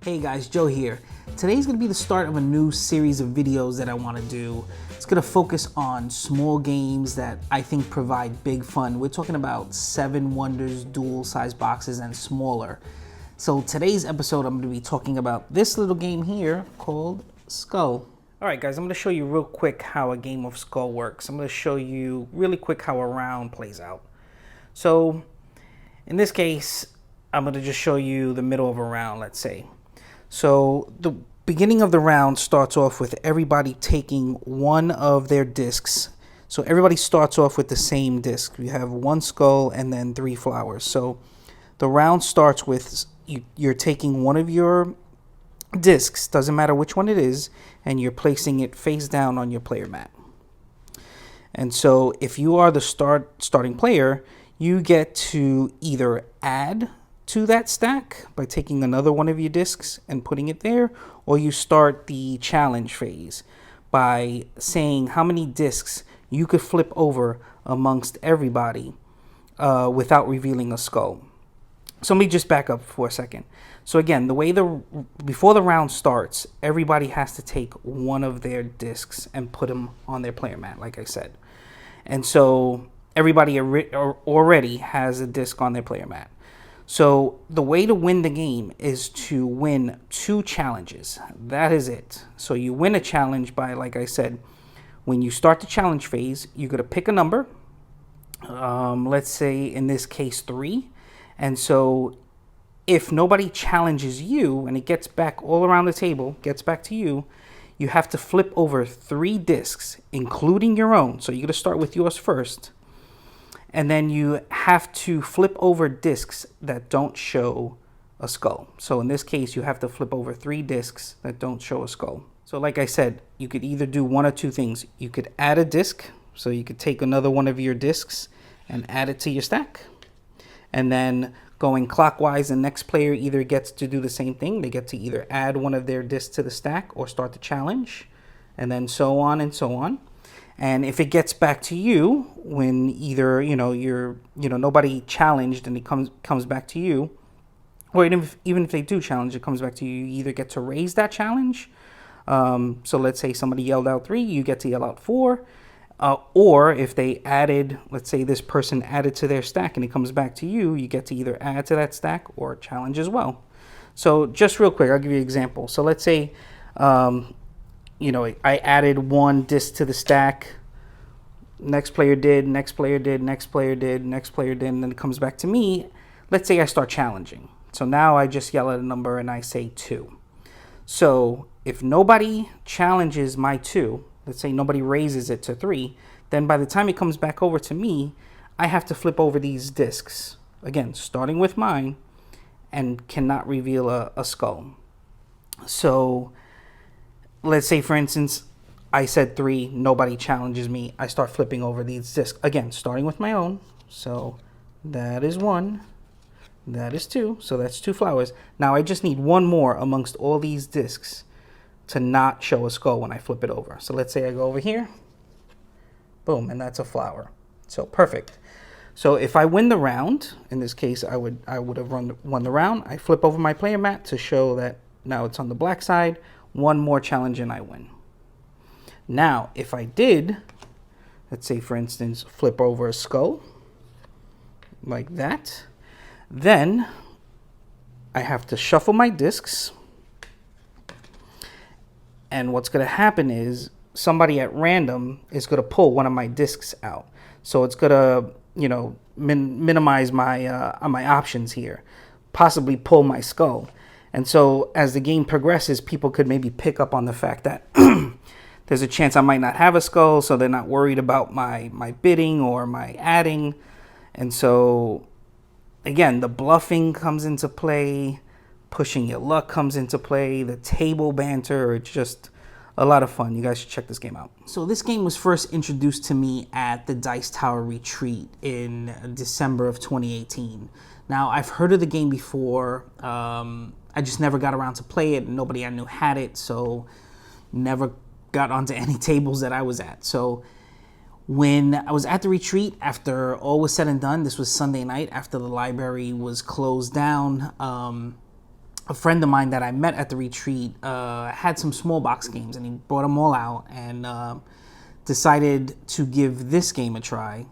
Hey guys, Joe here. Today's gonna be the start of a new series of videos that I wanna do. It's gonna focus on small games that I think provide big fun. We're talking about 7 Wonders dual size boxes and smaller. So today's episode, I'm gonna be talking about this little game here called Skull. All right guys, I'm gonna show you real quick how a game of Skull works. I'm gonna show you really quick how a round plays out. So in this case, I'm gonna just show you the middle of a round, let's say. So the beginning of the round starts off with everybody taking one of their discs. So everybody starts off with the same disc. You have 1 skull and then 3 flowers. So the round starts with you're taking one of your discs, doesn't matter which one it is, and you're placing it face down on your player mat. And so if you are the starting player, you get to either add to that stack by taking another one of your discs and putting it there, or you start the challenge phase by saying how many discs you could flip over amongst everybody without revealing a skull. So let me just back up for a second. So again, the way before the round starts, everybody has to take one of their discs and put them on their player mat, like I said. And so everybody already has a disc on their player mat. So the way to win the game is to win 2 challenges. That is it. So you win a challenge by, like I said, when you start the challenge phase, you're going to pick a number. Let's say in this case 3. And so if nobody challenges you and it gets back all around the table, gets back to you, you have to flip over 3 discs, including your own. So you're going to start with yours first. And then you have to flip over discs that don't show a skull. So in this case, you have to flip over 3 discs that don't show a skull. So like I said, you could either do one or 2 things. You could add a disc. So you could take another one of your discs and add it to your stack. And then going clockwise, the next player either gets to do the same thing. They get to either add one of their discs to the stack or start the challenge. And then so on and so on. And if it gets back to you when either, nobody challenged and it comes back to you, or even if they do challenge, it comes back to you, you either get to raise that challenge. So let's say somebody yelled out 3, you get to yell out 4. Or if they added, let's say this person added to their stack and it comes back to you, you get to either add to that stack or challenge as well. So just real quick, I'll give you an example. So let's say, I added 1 disc to the stack. Next player did, next player did, next player did, next player did, and then it comes back to me. Let's say I start challenging. So now I just yell at a number and I say 2. So if nobody challenges my 2, let's say nobody raises it to 3, then by the time it comes back over to me, I have to flip over these discs. Again, starting with mine, and cannot reveal a skull. So let's say, for instance, I said 3, nobody challenges me. I start flipping over these discs. Again, starting with my own. So that is 1. That is 2. So that's 2 flowers. Now I just need 1 more amongst all these discs to not show a skull when I flip it over. So let's say I go over here. Boom, and that's a flower. So perfect. So if I win the round, in this case, I would have won the round. I flip over my player mat to show that now it's on the black side. 1 more challenge and I win. Now, if I did, let's say for instance, flip over a skull like that, then I have to shuffle my discs. And what's going to happen is somebody at random is going to pull one of my discs out. So it's going to, minimize my options here, possibly pull my skull. And so as the game progresses, people could maybe pick up on the fact that there's a chance I might not have a skull, so they're not worried about my bidding or my adding. And so, again, the bluffing comes into play, pushing your luck comes into play, the table banter, it's just a lot of fun. You guys should check this game out. So this game was first introduced to me at the Dice Tower Retreat in December of 2018. Now, I've heard of the game before. I just never got around to play it. Nobody I knew had it, so never got onto any tables that I was at. So when I was at the retreat, after all was said and done, this was Sunday night after the library was closed down, a friend of mine that I met at the retreat had some small box games, and he brought them all out and decided to give this game a try.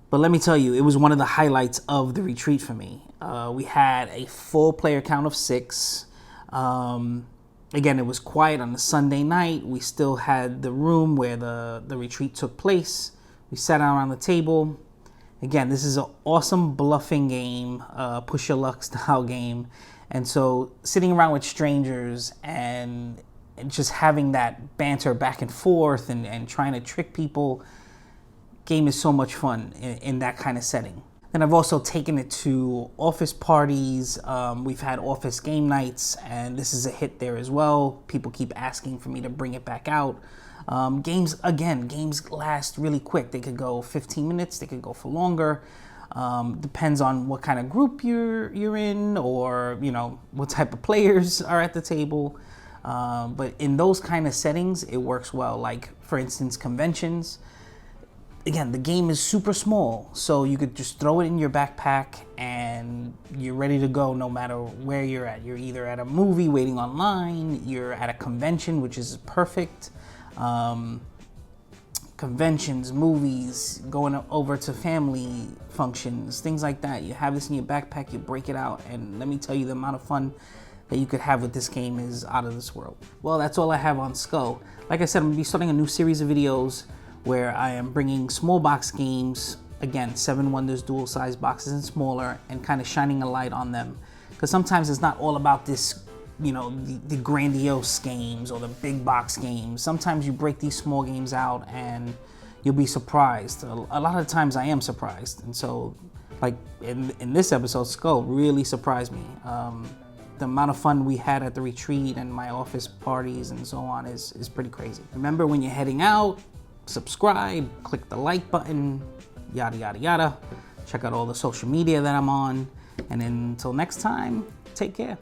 But let me tell you, it was one of the highlights of the retreat for me. We had a full player count of 6. Again, it was quiet on a Sunday night. We still had the room where the retreat took place. We sat down around the table. Again, this is an awesome bluffing game, push your luck style game. And so sitting around with strangers and just having that banter back and forth and trying to trick people, game is so much fun in that kind of setting. And I've also taken it to office parties. We've had office game nights, and this is a hit there as well. People keep asking for me to bring it back out. Games last really quick. They could go 15 minutes, they could go for longer. Depends on what kind of group you're in, or what type of players are at the table. But in those kind of settings, it works well. Like, for instance, conventions. Again, the game is super small, so you could just throw it in your backpack and you're ready to go no matter where you're at. You're either at a movie waiting online, you're at a convention, which is perfect. Conventions, movies, going over to family functions, things like that. You have this in your backpack, you break it out, and let me tell you, the amount of fun that you could have with this game is out of this world. Well, that's all I have on Skull. Like I said, I'm gonna be starting a new series of videos where I am bringing small box games, again, 7 Wonders dual size boxes and smaller, and kind of shining a light on them. Because sometimes it's not all about this, the grandiose games or the big box games. Sometimes you break these small games out and you'll be surprised. A lot of times I am surprised. And so, like in this episode, Skull really surprised me. The amount of fun we had at the retreat and my office parties and so on is pretty crazy. Remember, when you're heading out, subscribe, click the like button, yada, yada, yada. Check out all the social media that I'm on. And until next time, take care.